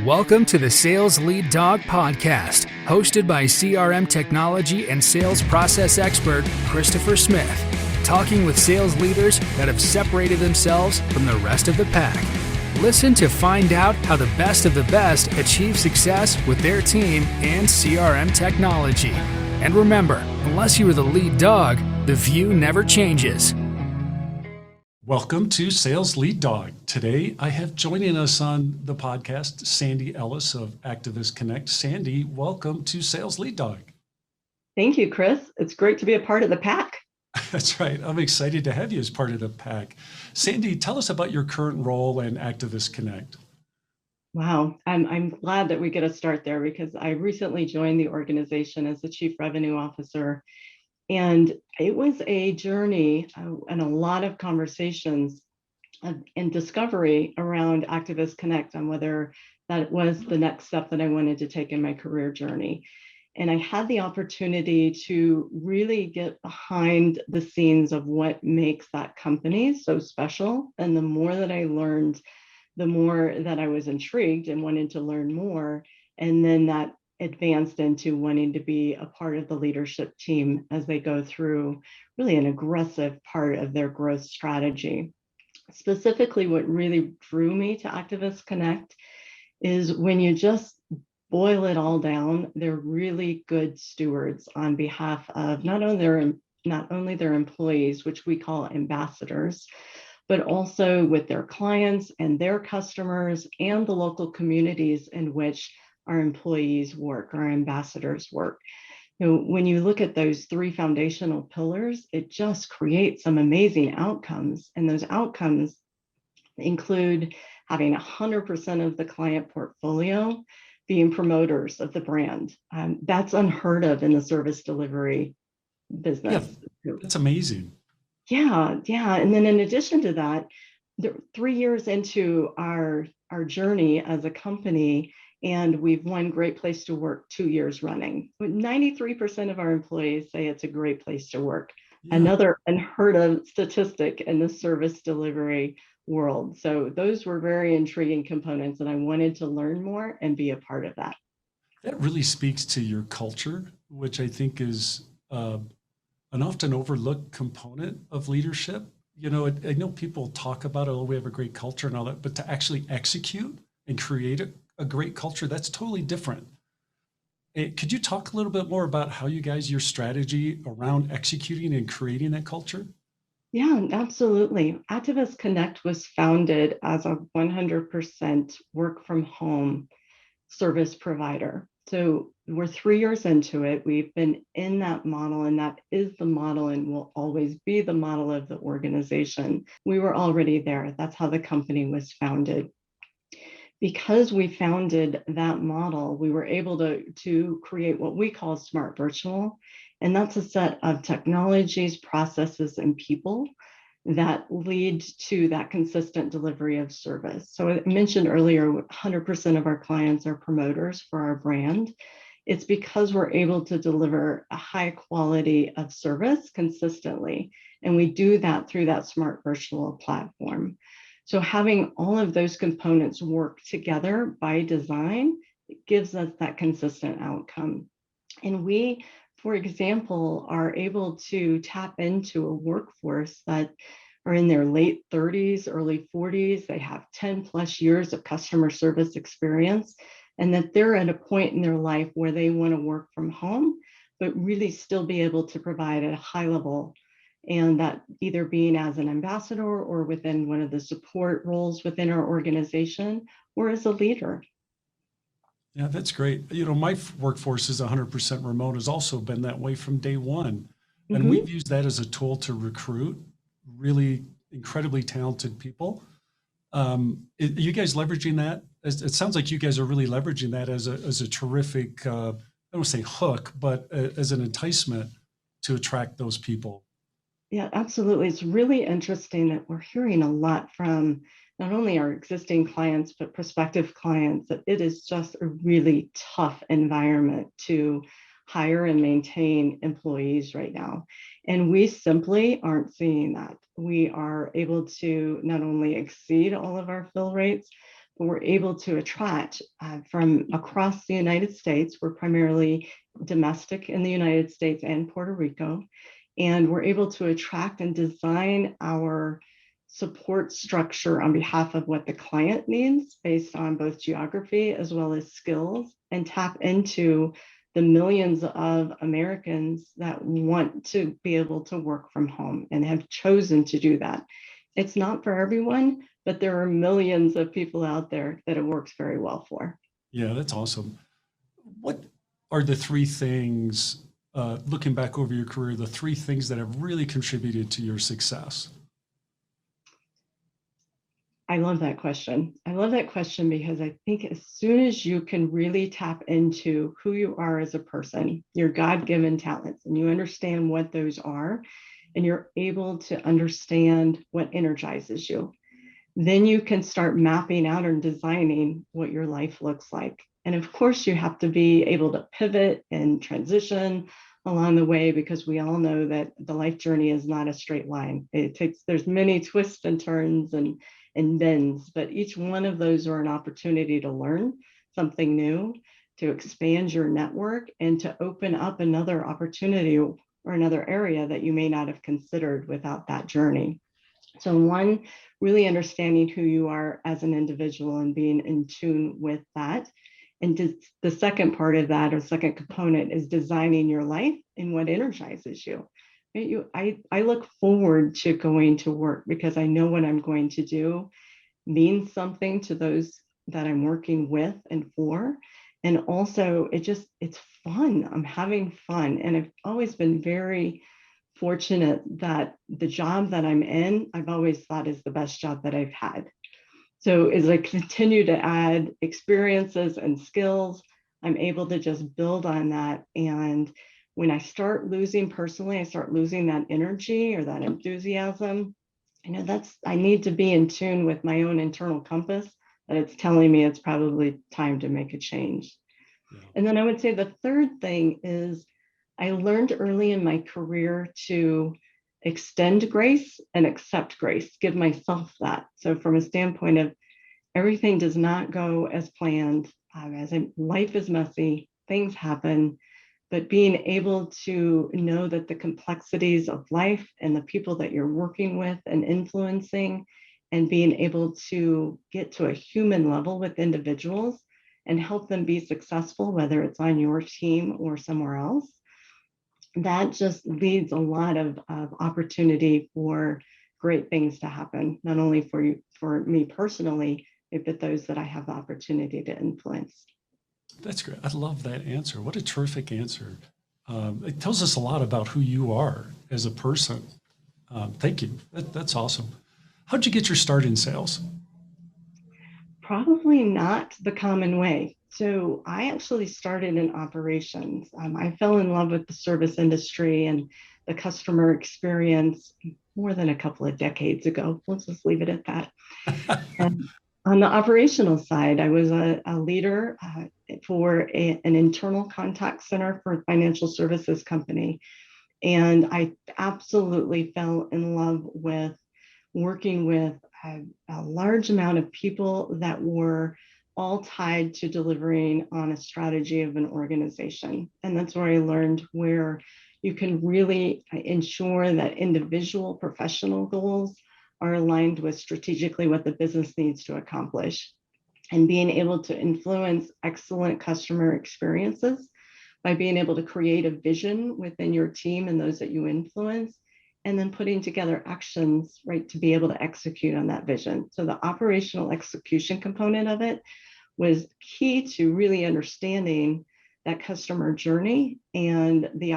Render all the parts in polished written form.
Welcome to the Sales Lead Dog Podcast, hosted by CRM technology and sales process expert Christopher Smith, talking with sales leaders that have separated themselves from the rest of the pack. Listen to find out how the best of the best achieve success with their team and CRM technology. And remember, unless you are the lead dog, the view never changes. Welcome to Sales Lead Dog. Today, I have joining us on the podcast, Sandy Ellis of Activus Connect. Sandy, welcome to Sales Lead Dog. Thank you, Chris. It's great to be a part of the pack. That's right. I'm excited to have you as part of the pack. Sandy, tell us about your current role in Activus Connect. Wow. I'm glad that we get a start there because I recently joined the organization as the Chief Revenue Officer. And it was a journey and a lot of conversations and discovery around Activus Connect on whether that was the next step that I wanted to take in my career journey. And I had the opportunity to really get behind the scenes of what makes that company so special. And the more that I learned, the more that I was intrigued and wanted to learn more. And then that advanced into wanting to be a part of the leadership team as they go through really an aggressive part of their growth strategy. Specifically, what really drew me to Activus Connect is when you just boil it all down, they're really good stewards on behalf of not only their employees, which we call ambassadors, but also with their clients and their customers and the local communities in which our employees work, our ambassadors work. You know, when you look at those three foundational pillars, it just creates some amazing outcomes. And those outcomes include having 100% of the client portfolio being promoters of the brand. That's unheard of in the service delivery business. Yeah, that's amazing. Yeah. And then in addition to that, 3 years into our journey as a company, and we've won Great Place to Work 2 years running. 93% of our employees say it's a great place to work. Yeah. Another unheard of statistic in the service delivery world. So those were very intriguing components, and I wanted to learn more and be a part of that. That really speaks to your culture, which I think is an often overlooked component of leadership. You know, I know people talk about, oh, we have a great culture and all that, but to actually execute and create a great culture, that's totally different. Could you talk a little bit more about how your strategy around executing and creating that culture? Yeah, absolutely. Activus Connect was founded as a 100% work from home service provider. So we're 3 years into it. We've been in that model, and that is the model and will always be the model of the organization. We were already there. That's how the company was founded. Because we founded that model, we were able to create what we call Smart Virtual. And that's a set of technologies, processes, and people that lead to that consistent delivery of service. So I mentioned earlier, 100% of our clients are promoters for our brand. It's because we're able to deliver a high quality of service consistently. And we do that through that Smart Virtual platform. So having all of those components work together by design, it gives us that consistent outcome. And we, for example, are able to tap into a workforce that are in their late 30s, early 40s. They have 10 plus years of customer service experience, and that they're at a point in their life where they want to work from home, but really still be able to provide at a high level. And that either being as an ambassador or within one of the support roles within our organization or as a leader. Yeah, that's great. You know, my workforce is 100% remote, has also been that way from day one. And we've used that as a tool to recruit really incredibly talented people. Are you guys leveraging that? It sounds like you guys are really leveraging that as a terrific, I don't want to say hook, but as an enticement to attract those people. Yeah, absolutely. It's really interesting that we're hearing a lot from not only our existing clients, but prospective clients, that it is just a really tough environment to hire and maintain employees right now. And we simply aren't seeing that. We are able to not only exceed all of our fill rates, but we're able to attract from across the United States. We're primarily domestic in the United States and Puerto Rico, and we're able to attract and design our support structure on behalf of what the client needs based on both geography as well as skills, and tap into the millions of Americans that want to be able to work from home and have chosen to do that. It's not for everyone, but there are millions of people out there that it works very well for. Yeah, that's awesome. What are the three things, looking back over your career, the three things that have really contributed to your success? I love that question. I love that question because I think as soon as you can really tap into who you are as a person, your God-given talents, and you understand what those are, and you're able to understand what energizes you, then you can start mapping out and designing what your life looks like. And of course, you have to be able to pivot and transition along the way, because we all know that the life journey is not a straight line. There's many twists and turns and bends, but each one of those are an opportunity to learn something new, to expand your network, and to open up another opportunity or another area that you may not have considered without that journey. So one, really understanding who you are as an individual and being in tune with that. And the second part of that, or second component, is designing your life and what energizes you. I look forward to going to work because I know what I'm going to do means something to those that I'm working with and for. And also it's fun. I'm having fun. And I've always been very fortunate that the job that I'm in, I've always thought is the best job that I've had. So as I continue to add experiences and skills, I'm able to just build on that. And when I start losing personally, I start losing that energy or that enthusiasm. I need to be in tune with my own internal compass that it's telling me it's probably time to make a change. Yeah. And then I would say the third thing is I learned early in my career to extend grace and accept grace, give myself that. So from a standpoint of everything does not go as planned, life is messy, things happen, but being able to know that the complexities of life and the people that you're working with and influencing, and being able to get to a human level with individuals and help them be successful, whether it's on your team or somewhere else, that just leads a lot of opportunity for great things to happen, not only for me personally, but those that I have the opportunity to influence. That's great. I love that answer. What a terrific answer. It tells us a lot about who you are as a person. Thank you. That's awesome. How'd you get your start in sales? Probably not the common way. So I actually started in operations. I fell in love with the service industry and the customer experience more than a couple of decades ago. Let's just leave it at that. And on the operational side, I was a leader for an internal contact center for a financial services company. And I absolutely fell in love with working with a large amount of people that were all tied to delivering on a strategy of an organization. And that's where I learned where you can really ensure that individual professional goals are aligned with strategically what the business needs to accomplish, and being able to influence excellent customer experiences by being able to create a vision within your team and those that you influence, and then putting together actions, right, to be able to execute on that vision. So the operational execution component of it was key to really understanding that customer journey and the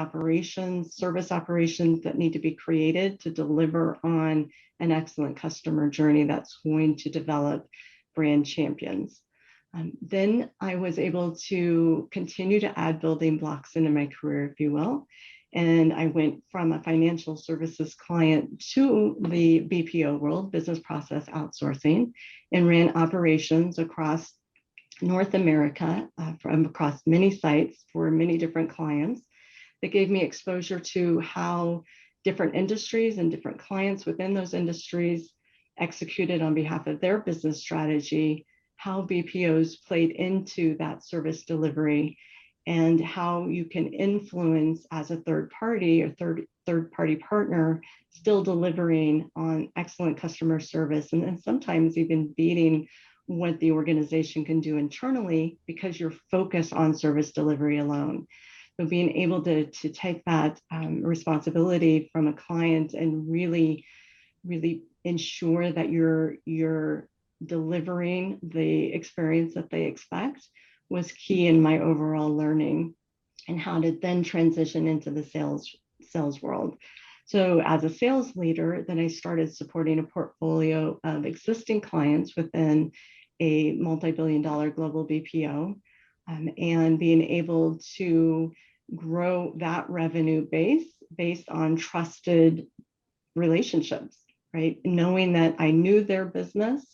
service operations that need to be created to deliver on an excellent customer journey that's going to develop brand champions. Then I was able to continue to add building blocks into my career, if you will. And I went from a financial services client to the BPO world, business process outsourcing, and ran operations across North America, from across many sites for many different clients. That gave me exposure to how different industries and different clients within those industries executed on behalf of their business strategy how BPOs played into that service delivery and how you can influence as a third party or third party partner, still delivering on excellent customer service and sometimes even beating what the organization can do internally because you're focused on service delivery alone. So being able to take that responsibility from a client and really ensure that you're delivering the experience that they expect was key in my overall learning and how to then transition into the sales world. So as a sales leader, then I started supporting a portfolio of existing clients within a multi-billion-dollar global BPO, and being able to grow that revenue base based on trusted relationships, right? Knowing that I knew their business,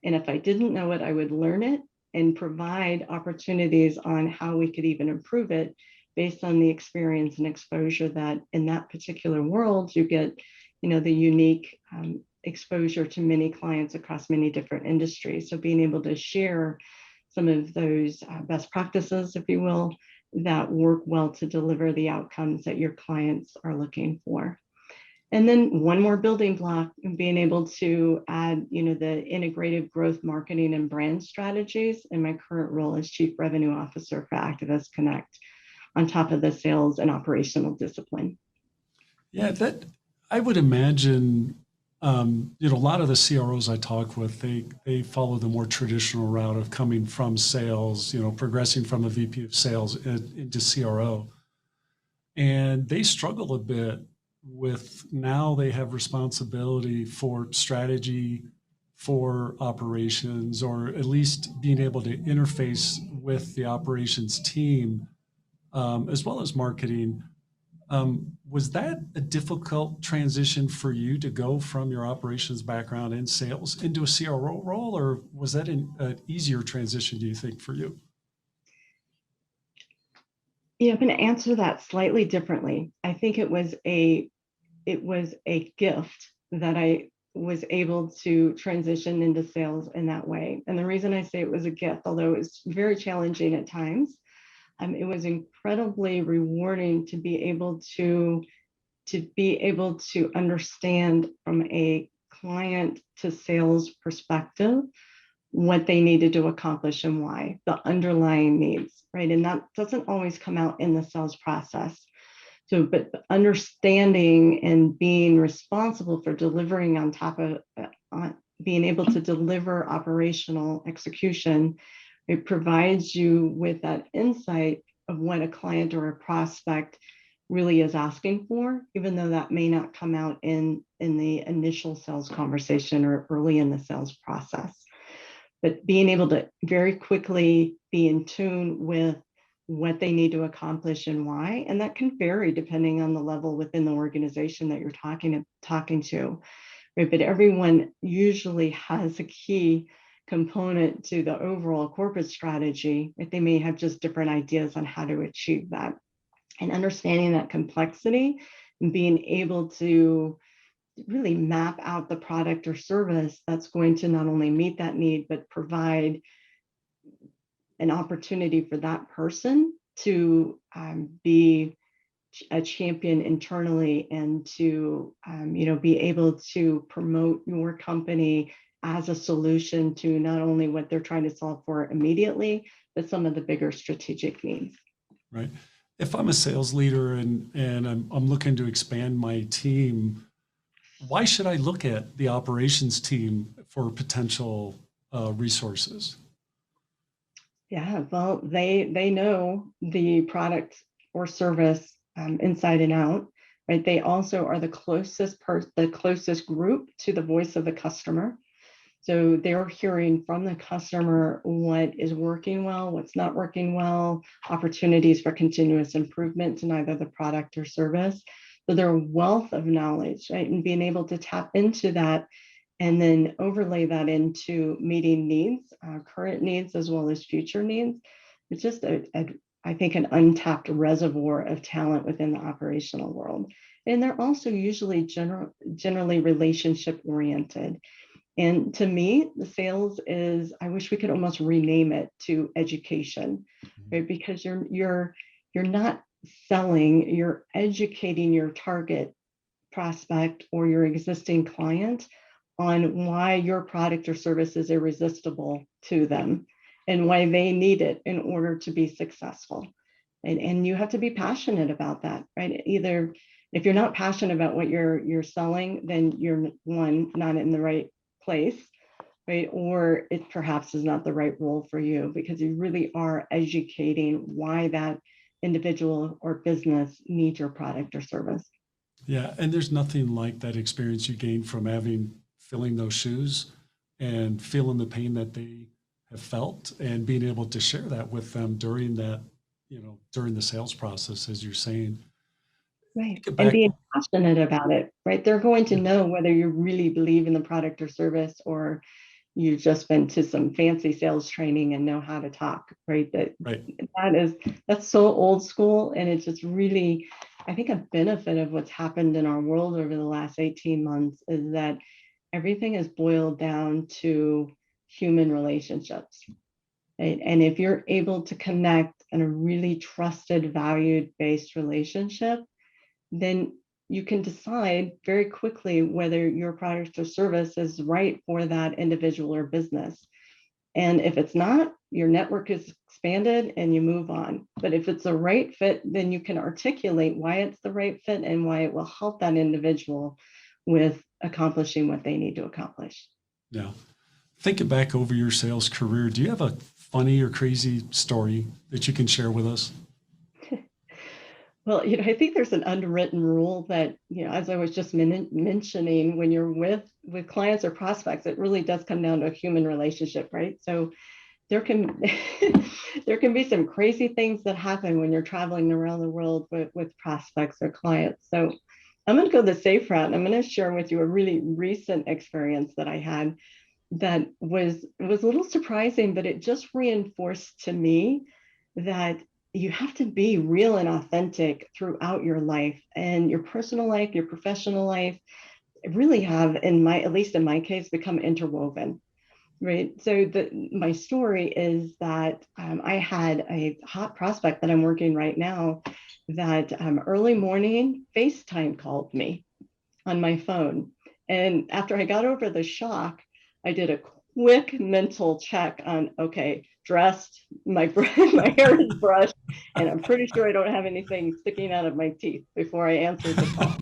and if I didn't know it, I would learn it and provide opportunities on how we could even improve it based on the experience and exposure that in that particular world you get, the unique exposure to many clients across many different industries. So being able to share some of those best practices, if you will, that work well to deliver the outcomes that your clients are looking for. And then one more building block, being able to add, the integrated growth marketing and brand strategies in my current role as Chief Revenue Officer for Activus Connect, on top of the sales and operational discipline. Yeah, that I would imagine, a lot of the CROs I talk with, they follow the more traditional route of coming from sales, progressing from a VP of sales into CRO. And they struggle a bit with now they have responsibility for strategy, for operations, or at least being able to interface with the operations team, as well as marketing. Was that a difficult transition for you to go from your operations background in sales into a CRO role, or was that an easier transition, do you think, for you? Yeah, I'm going to answer that slightly differently. I think it was a gift that I was able to transition into sales in that way. And the reason I say it was a gift, although it was very challenging at times, it was incredibly rewarding to be able to understand from a client to sales perspective what they needed to accomplish and why, the underlying needs, right? And that doesn't always come out in the sales process. So, but understanding and being responsible for delivering on top of being able to deliver operational execution, it provides you with that insight of what a client or a prospect really is asking for, even though that may not come out in the initial sales conversation or early in the sales process. But being able to very quickly be in tune with what they need to accomplish and why, and that can vary depending on the level within the organization that you're talking to, right? But everyone usually has a key component to the overall corporate strategy, right? They may have just different ideas on how to achieve that. And understanding that complexity and being able to really map out the product or service that's going to not only meet that need, but provide an opportunity for that person to be a champion internally and to be able to promote your company as a solution to not only what they're trying to solve for immediately, but some of the bigger strategic needs. Right. If I'm a sales leader and I'm looking to expand my team, why should I look at the operations team for potential resources? Yeah, well, they know the product or service inside and out, right? They also are the closest group to the voice of the customer. So they're hearing from the customer what is working well, what's not working well, opportunities for continuous improvement in either the product or service. So they're a wealth of knowledge, right? And being able to tap into that and then overlay that into meeting needs, current needs as well as future needs. It's just, I think, an untapped reservoir of talent within the operational world. And they're also usually generally relationship oriented. And to me, the sales is, I wish we could almost rename it to education, right? Because you're not selling, you're educating your target prospect or your existing client on why your product or service is irresistible to them and why they need it in order to be successful. And you have to be passionate about that, right? Either if you're not passionate about what you're selling, then you're not in the right place, right? Or it perhaps is not the right role for you because you really are educating why that individual or business needs your product or service. Yeah, and there's nothing like that experience you gain from filling those shoes and feeling the pain that they have felt and being able to share that with them during that, during the sales process, as you're saying. Right. Get And back. being passionate about it, right? They're going to Yeah, know whether you really believe in the product or service or you've just been to some fancy sales training and know how to talk, right? right. That's so old school. And it's just really, I think a benefit of what's happened in our world over the last 18 months is that everything is boiled down to human relationships. Right? And if you're able to connect in a really trusted, valued-based relationship, then you can decide very quickly whether your product or service is right for that individual or business. And if it's not, your network is expanded and you move on. But if it's a right fit, then you can articulate why it's the right fit and why it will help that individual with accomplishing what they need to accomplish. Yeah. Thinking back over your sales career, do you have a funny or crazy story that you can share with us? Well, I think there's an unwritten rule that, as I was just mentioning, when you're with clients or prospects, it really does come down to a human relationship, right? So there can there can be some crazy things that happen when you're traveling around the world with prospects or clients. So I'm going to go the safe route. And I'm going to share with you a really recent experience that I had that was a little surprising, but it just reinforced to me that you have to be real and authentic throughout your life and your personal life, your professional life really have, at least in my case, become interwoven. Right. So my story is that I had a hot prospect that I'm working right now that early morning FaceTime called me on my phone. And after I got over the shock, I did a quick mental check on, okay, dressed, my hair is brushed, and I'm pretty sure I don't have anything sticking out of my teeth before I answered the call.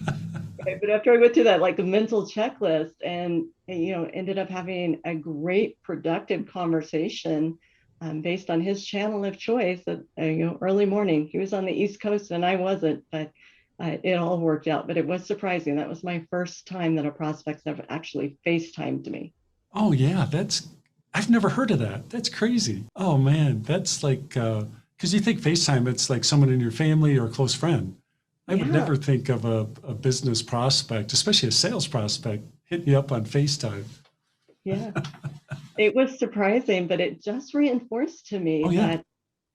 Okay, but after I went through that like a mental checklist and ended up having a great productive conversation based on his channel of choice at early morning. He was on the East Coast and I wasn't, but it all worked out. But it was surprising. That was my first time that a prospect ever actually FaceTimed me. Oh yeah, I've never heard of that. That's crazy. Oh man, that's like because you think FaceTime, it's like someone in your family or a close friend. I would Yeah, never think of a business prospect, especially a sales prospect, hitting you up on FaceTime. yeah. It was surprising, but it just reinforced to Oh me yeah,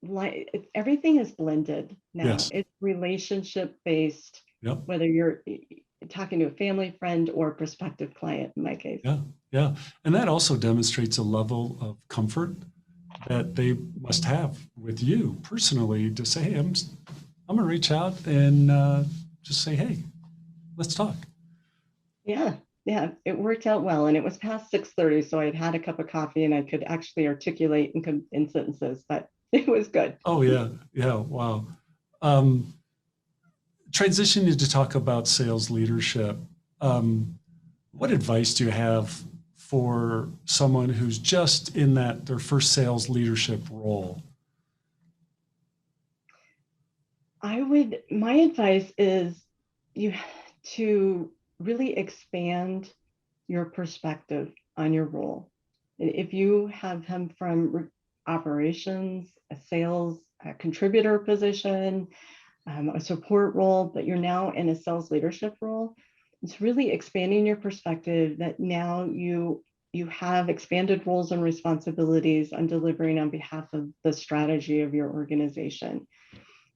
that everything is blended now. yes, It's relationship based, yep, whether you're talking to a family friend or prospective client in my case. yeah, yeah. And that also demonstrates a level of comfort that they must have with you personally to say, hey, I'm gonna reach out and just say, hey, let's talk. Yeah, yeah, it worked out well, and it was past 6:30, so I'd had a cup of coffee and I could actually articulate in sentences, but it was good. Oh yeah, yeah, wow. Um, Transitioning to talk about sales leadership, um, what advice do you have for someone who's just in their first sales leadership role? My advice is you to really expand your perspective on your role. If you have come from operations, a sales, a contributor position, a support role, but you're now in a sales leadership role, it's really expanding your perspective that now you have expanded roles and responsibilities on delivering on behalf of the strategy of your organization.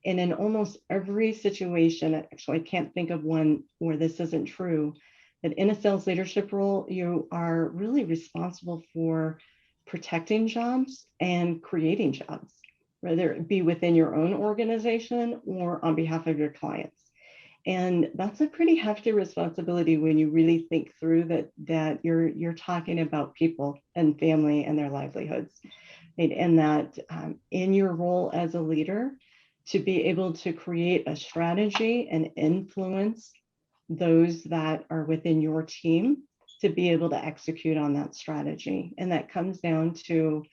And in almost every situation, actually, I can't think of one where this isn't true, that in a sales leadership role, you are really responsible for protecting jobs and creating jobs, whether it be within your own organization or on behalf of your clients. And that's a pretty hefty responsibility when you really think through that you're talking about people and family and their livelihoods. Right? And that in your role as a leader, to be able to create a strategy and influence those that are within your team to be able to execute on that strategy. And that comes down to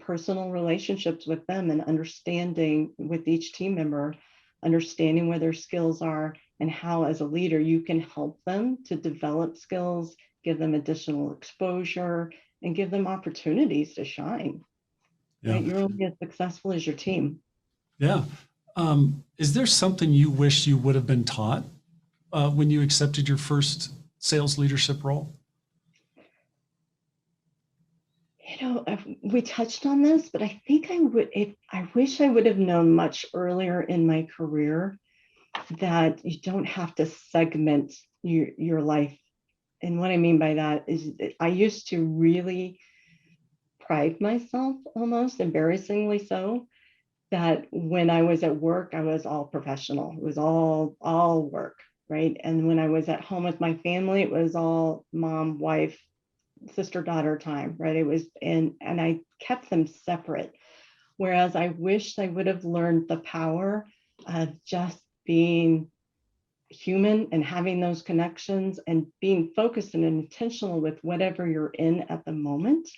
personal relationships with them and understanding with each team member, understanding where their skills are and how as a leader you can help them to develop skills, give them additional exposure, and give them opportunities to shine. Yeah. Right? You're only as successful as your team. Yeah. Is there something you wish you would have been taught when you accepted your first sales leadership role? We touched on this, but I think I wish I would have known much earlier in my career that you don't have to segment your life. And what I mean by that is that I used to really pride myself, almost embarrassingly so, that when I was at work, I was all professional. It was all work, right? And when I was at home with my family, it was all mom, wife, sister, daughter time, right? It was, and I kept them separate. Whereas I wish I would have learned the power of just being human and having those connections and being focused and intentional with whatever you're in at the moment,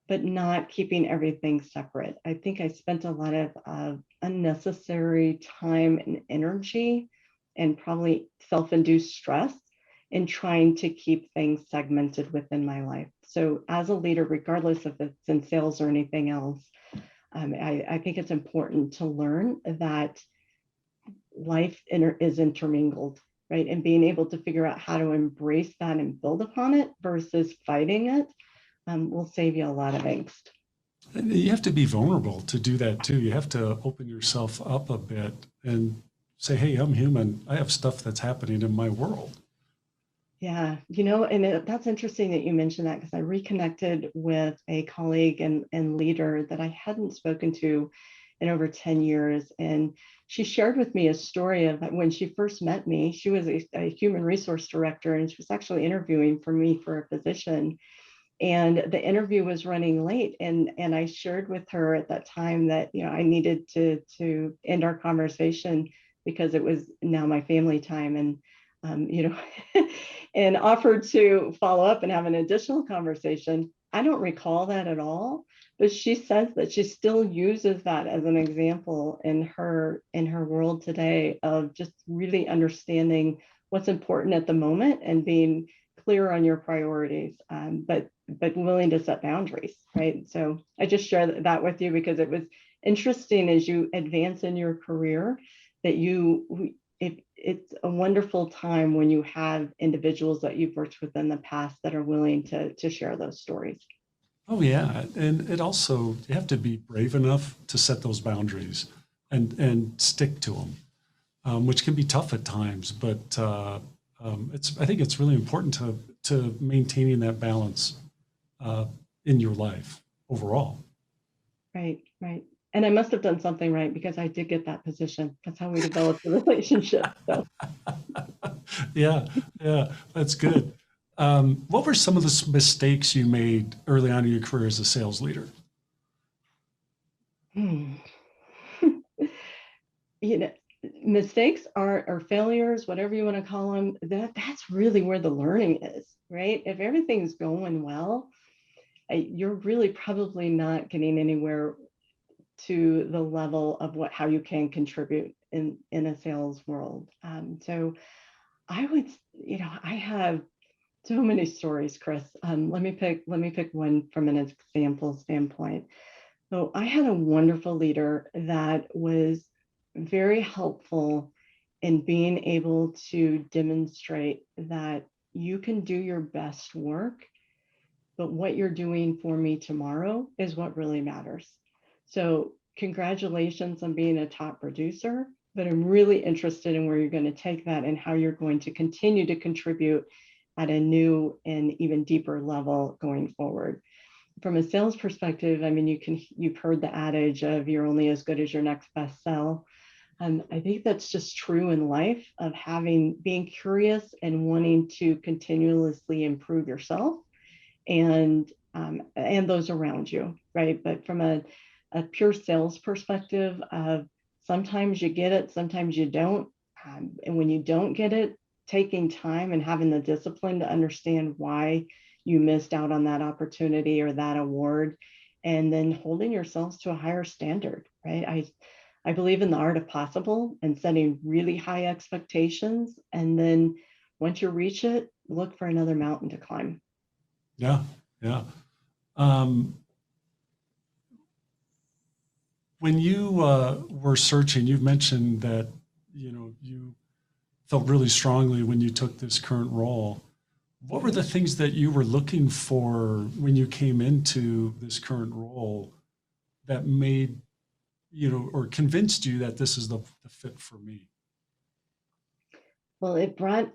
but not keeping everything separate. I think I spent a lot of unnecessary time and energy and probably self-induced stress in trying to keep things segmented within my life. So as a leader, regardless if it's in sales or anything else, I think it's important to learn that life is intermingled, right? And being able to figure out how to embrace that and build upon it versus fighting it will save you a lot of angst. You have to be vulnerable to do that too. You have to open yourself up a bit and say, hey, I'm human. I have stuff that's happening in my world. Yeah, and that's interesting that you mentioned that because I reconnected with a colleague and leader that I hadn't spoken to in over 10 years. And she shared with me a story of when she first met me. She was a human resource director, and she was actually interviewing for me for a position. And the interview was running late. And I shared with her at that time that, I needed to end our conversation because it was now my family time. And and offered to follow up and have an additional conversation. I don't recall that at all, but she says that she still uses that as an example in her world today of just really understanding what's important at the moment and being clear on your priorities, but willing to set boundaries, right? So I just share that with you because it was interesting as you advance in your career that it's a wonderful time when you have individuals that you've worked with in the past that are willing to share those stories. Oh yeah, and it also, you have to be brave enough to set those boundaries and stick to them, which can be tough at times. But I think it's really important to maintaining that balance in your life overall. Right. And I must have done something right because I did get that position. That's how we developed the relationship. So. Yeah, that's good. What were some of the mistakes you made early on in your career as a sales leader? Mistakes or failures, whatever you want to call them, that's really where the learning is, right? If everything's going well, you're really probably not getting anywhere to the level of how you can contribute in a sales world. So I would, I have so many stories, Chris. Let me pick one from an example standpoint. So I had a wonderful leader that was very helpful in being able to demonstrate that you can do your best work, but what you're doing for me tomorrow is what really matters. So congratulations on being a top producer, but I'm really interested in where you're going to take that and how you're going to continue to contribute at a new and even deeper level going forward. From a sales perspective, I mean, you've heard the adage of you're only as good as your next best sell. And I think that's just true in life, of being curious and wanting to continuously improve yourself and those around you, right? But from a pure sales perspective of sometimes you get it, sometimes you don't. And when you don't get it, taking time and having the discipline to understand why you missed out on that opportunity or that award, and then holding yourselves to a higher standard, right? I believe in the art of possible and setting really high expectations. And then once you reach it, look for another mountain to climb. Yeah, yeah. When you were searching, you've mentioned that, you felt really strongly when you took this current role. What were the things that you were looking for when you came into this current role that made, or convinced you that this is the fit for me? Well, it brought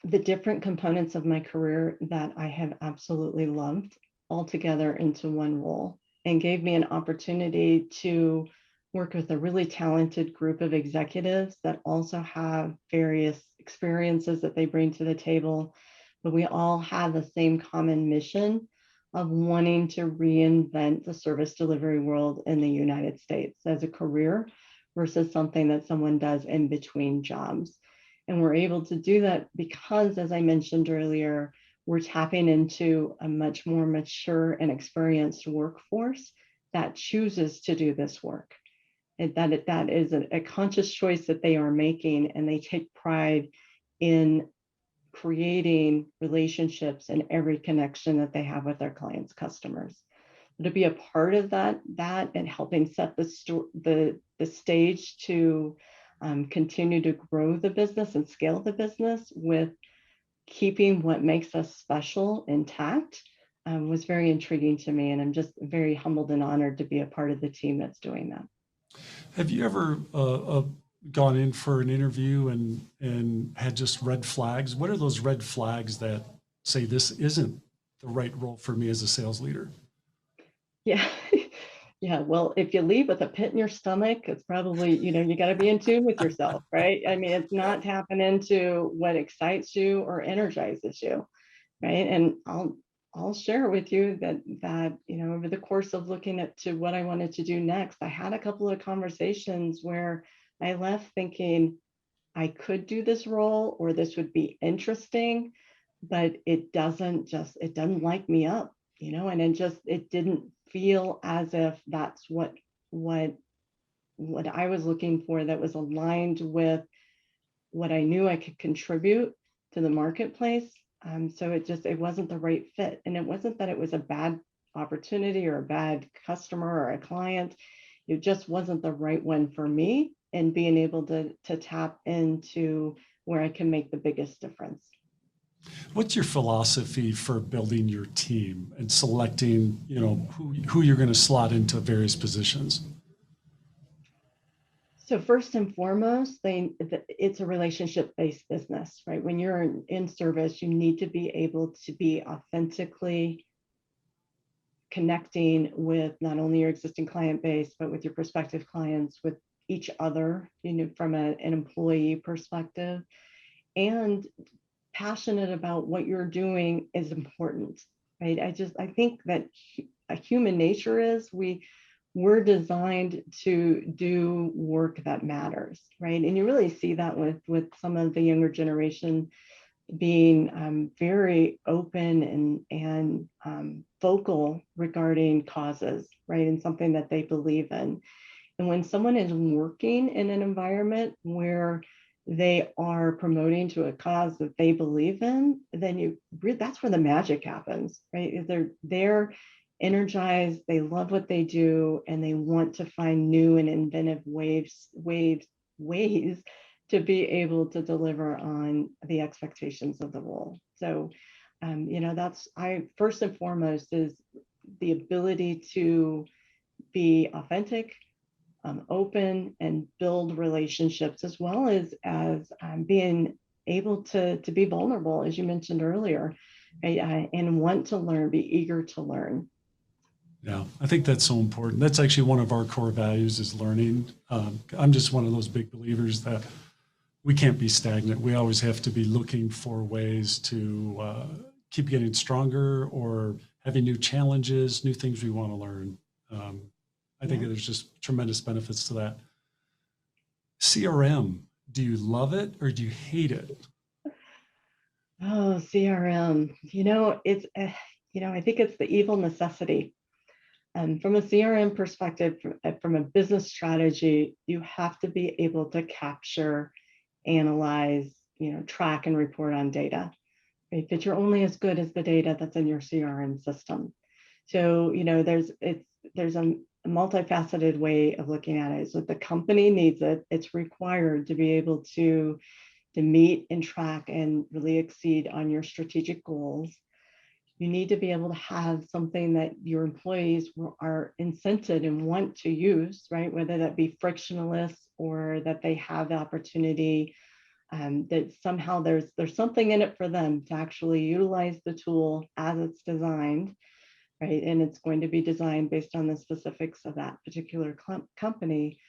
the different components of my career that I have absolutely loved all together into one role, and gave me an opportunity to work with a really talented group of executives that also have various experiences that they bring to the table. But we all have the same common mission of wanting to reinvent the service delivery world in the United States as a career versus something that someone does in between jobs. And we're able to do that because, as I mentioned earlier, we're tapping into a much more mature and experienced workforce that chooses to do this work. And that is a conscious choice that they are making, and they take pride in creating relationships and every connection that they have with their clients' customers. To be a part of that and helping set the stage to continue to grow the business and scale the business with keeping what makes us special intact was very intriguing to me. And I'm just very humbled and honored to be a part of the team that's doing that. Have you ever gone in for an interview and had just red flags? What are those red flags that say this isn't the right role for me as a sales leader? Yeah. Yeah. Well, if you leave with a pit in your stomach, it's probably, you got to be in tune with yourself, right? I mean, it's not tapping into what excites you or energizes you, right? And I'll share with you that over the course of looking to what I wanted to do next, I had a couple of conversations where I left thinking I could do this role or this would be interesting, but it doesn't light me up, and it didn't feel as if that's what I was looking for, that was aligned with what I knew I could contribute to the marketplace. So it wasn't the right fit. And it wasn't that it was a bad opportunity or a bad customer or a client. It just wasn't the right one for me, and being able to tap into where I can make the biggest difference. What's your philosophy for building your team and selecting, who you're going to slot into various positions? So first and foremost, it's a relationship-based business, right? When you're in service, you need to be able to be authentically connecting with not only your existing client base, but with your prospective clients, with each other, from an employee perspective, and passionate about what you're doing is important, right? I think that a human nature is we're designed to do work that matters, right? And you really see that with some of the younger generation being very open and vocal regarding causes, right? And something that they believe in. And when someone is working in an environment where they are promoting to a cause that they believe in, then that's where the magic happens, right? They're energized, they love what they do, and they want to find new and inventive ways to be able to deliver on the expectations of the role. So, that's first and foremost is the ability to be authentic, open, and build relationships, as well as being able to be vulnerable, as you mentioned earlier, right? And want to learn, be eager to learn. Yeah, I think that's so important. That's actually one of our core values is learning. I'm just one of those big believers that we can't be stagnant. We always have to be looking for ways to keep getting stronger or having new challenges, new things we want to learn. I think there's just tremendous benefits to that. CRM, do you love it or do you hate it? Oh, CRM, it's, I think it's the evil necessity. And from a CRM perspective, from a business strategy, you have to be able to capture, analyze, track and report on data, right? But you're only as good as the data that's in your CRM system. So, there's a multifaceted way of looking at it. So if the company needs it, it's required to be able to meet and track and really exceed on your strategic goals. You need to be able to have something that your employees are incented and want to use, right? Whether that be frictionless or that they have the opportunity, that somehow there's something in it for them to actually utilize the tool as it's designed, right? And it's going to be designed based on the specifics of that particular company.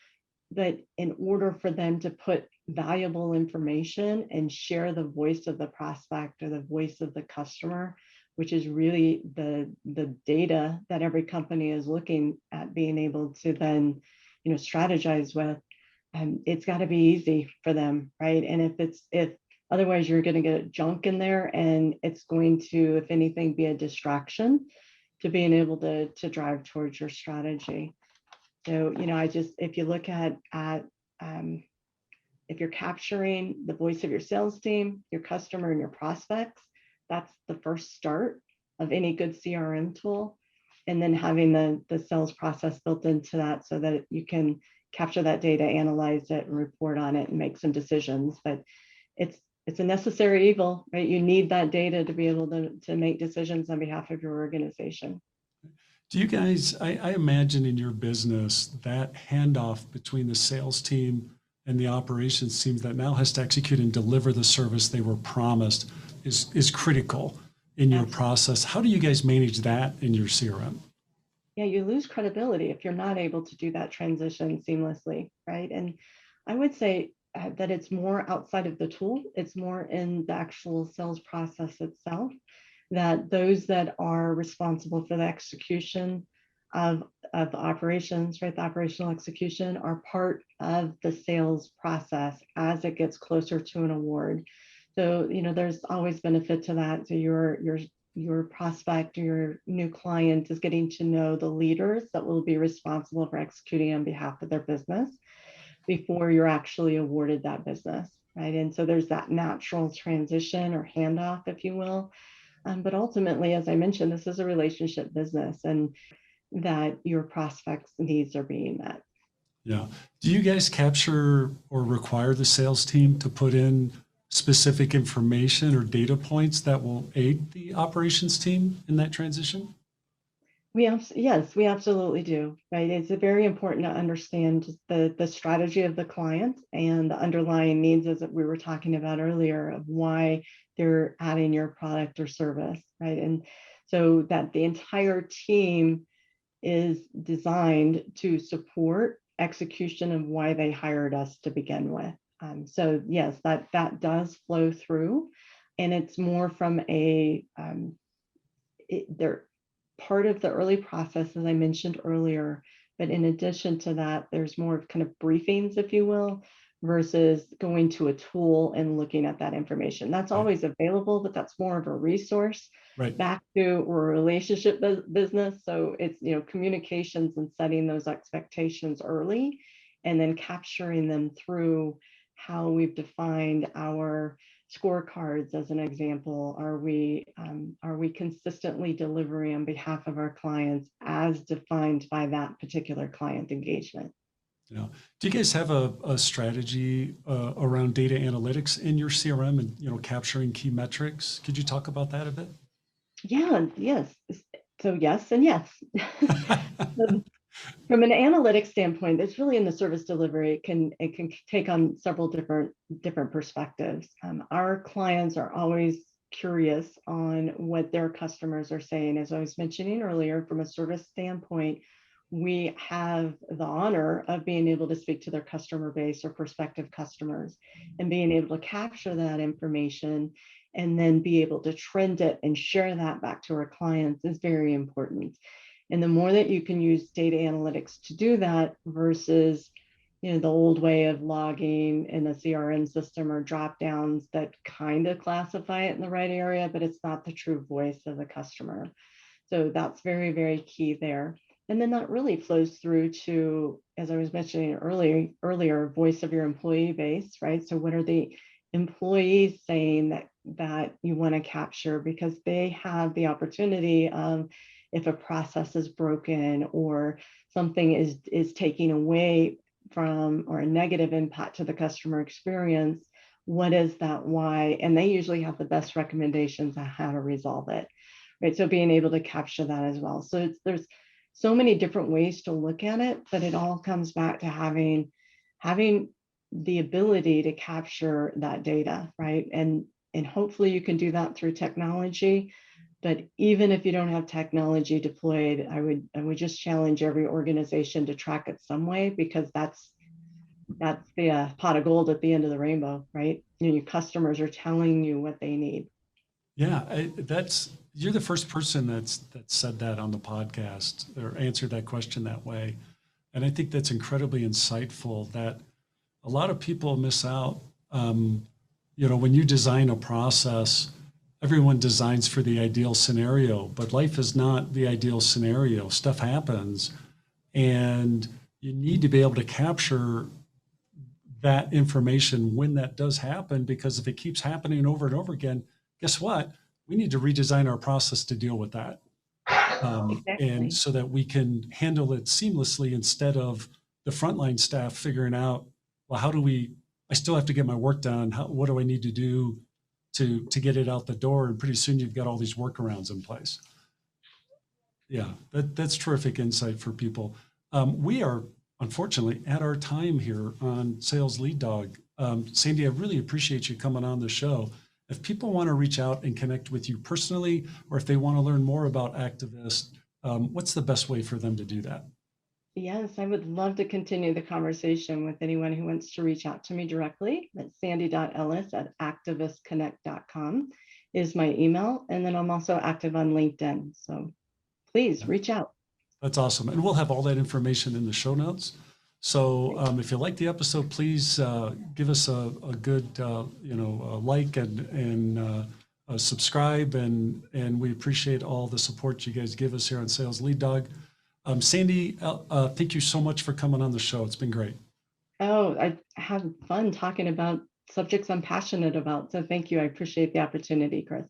But in order for them to put valuable information and share the voice of the prospect or the voice of the customer, which is really the data that every company is looking at being able to then, strategize with, it's got to be easy for them, right? And if otherwise you're going to get junk in there, and it's going to, if anything, be a distraction to being able to drive towards your strategy. So, if you look at if you're capturing the voice of your sales team, your customer, and your prospects, that's the first start of any good CRM tool. And then having the sales process built into that so that you can capture that data, analyze it, and report on it and make some decisions. But it's a necessary evil, right? You need that data to be able to make decisions on behalf of your organization. Do you guys, I imagine in your business, that handoff between the sales team and the operations team that now has to execute and deliver the service they were promised is critical in your process. How do you guys manage that in your CRM? Yeah, you lose credibility if you're not able to do that transition seamlessly, right? And I would say that it's more outside of the tool. It's more in the actual sales process itself, that those that are responsible for the execution of the operations, right, the operational execution, are part of the sales process as it gets closer to an award. So, there's always benefit to that. So your prospect or your new client is getting to know the leaders that will be responsible for executing on behalf of their business before you're actually awarded that business, right? And so there's that natural transition or handoff, if you will. But ultimately, as I mentioned, this is a relationship business, and that your prospects' needs are being met. Yeah. Do you guys capture or require the sales team to put in specific information or data points that will aid the operations team in that transition? Yes, we absolutely do, right? It's very important to understand the strategy of the client and the underlying needs, as we were talking about earlier, of why they're adding your product or service, right? And so that the entire team is designed to support execution of why they hired us to begin with. So yes, that does flow through, and it's more from they're part of the early process, as I mentioned earlier. But in addition to that, there's more of kind of briefings, if you will, versus going to a tool and looking at that information. That's always available, but that's more of a resource. Right. Back to a relationship business. So it's, communications and setting those expectations early, and then capturing them through how we've defined our scorecards. As an example, are we consistently delivering on behalf of our clients as defined by that particular client engagement? Yeah. Do you guys have a strategy around data analytics in your CRM and capturing key metrics? Could you talk about that a bit? Yeah. Yes. So yes and yes. From an analytics standpoint, it's really in the service delivery. It can take on several different perspectives. Our clients are always curious on what their customers are saying. As I was mentioning earlier, from a service standpoint, we have the honor of being able to speak to their customer base or prospective customers and being able to capture that information and then be able to trend it and share that back to our clients is very important. And the more that you can use data analytics to do that versus, the old way of logging in a CRM system or drop downs that kind of classify it in the right area, but it's not the true voice of the customer. So that's very, very key there. And then that really flows through to, as I was mentioning earlier, voice of your employee base, right? So what are the employees saying that you want to capture, because they have the opportunity of, if a process is broken or something is taking away from or a negative impact to the customer experience, what is that, why? And they usually have the best recommendations on how to resolve it, right? So being able to capture that as well. So there's so many different ways to look at it, but it all comes back to having the ability to capture that data, right? And hopefully you can do that through technology. But even if you don't have technology deployed, I would just challenge every organization to track it some way, because that's the pot of gold at the end of the rainbow, right? Your customers are telling you what they need. Yeah, you're the first person that said that on the podcast or answered that question that way. And I think that's incredibly insightful, that a lot of people miss out. When you design a process, everyone designs for the ideal scenario, but life is not the ideal scenario. Stuff happens, and you need to be able to capture that information when that does happen, because if it keeps happening over and over again, guess what? We need to redesign our process to deal with that. Exactly. And so that we can handle it seamlessly, instead of the frontline staff figuring out, well, I still have to get my work done. What do I need to do to get it out the door? And pretty soon you've got all these workarounds in place. Yeah, that's terrific insight for people. We are unfortunately at our time here on Sales Lead Dog. Sandy, I really appreciate you coming on the show. If people want to reach out and connect with you personally, or if they want to learn more about Activus, what's the best way for them to do that? Yes, I would love to continue the conversation with anyone who wants to reach out to me directly. That's sandy.ellis@activusconnect.com is my email. And then I'm also active on LinkedIn. So please reach out. That's awesome. And we'll have all that information in the show notes. So if you like the episode, please give us a good, like and subscribe. And we appreciate all the support you guys give us here on Sales Lead Dog. Sandy, thank you so much for coming on the show. It's been great. Oh, I had fun talking about subjects I'm passionate about. So thank you. I appreciate the opportunity, Chris.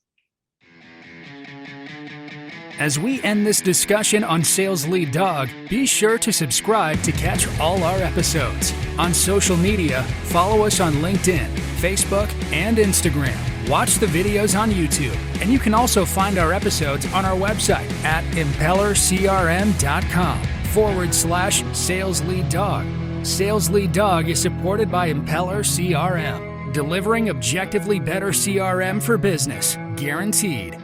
As we end this discussion on Sales Lead Dog, be sure to subscribe to catch all our episodes. On social media, follow us on LinkedIn, Facebook, and Instagram. Watch the videos on YouTube, and you can also find our episodes on our website at impellercrm.com/Sales Lead Dog. Sales Lead Dog is supported by Impeller CRM, delivering objectively better CRM for business, guaranteed.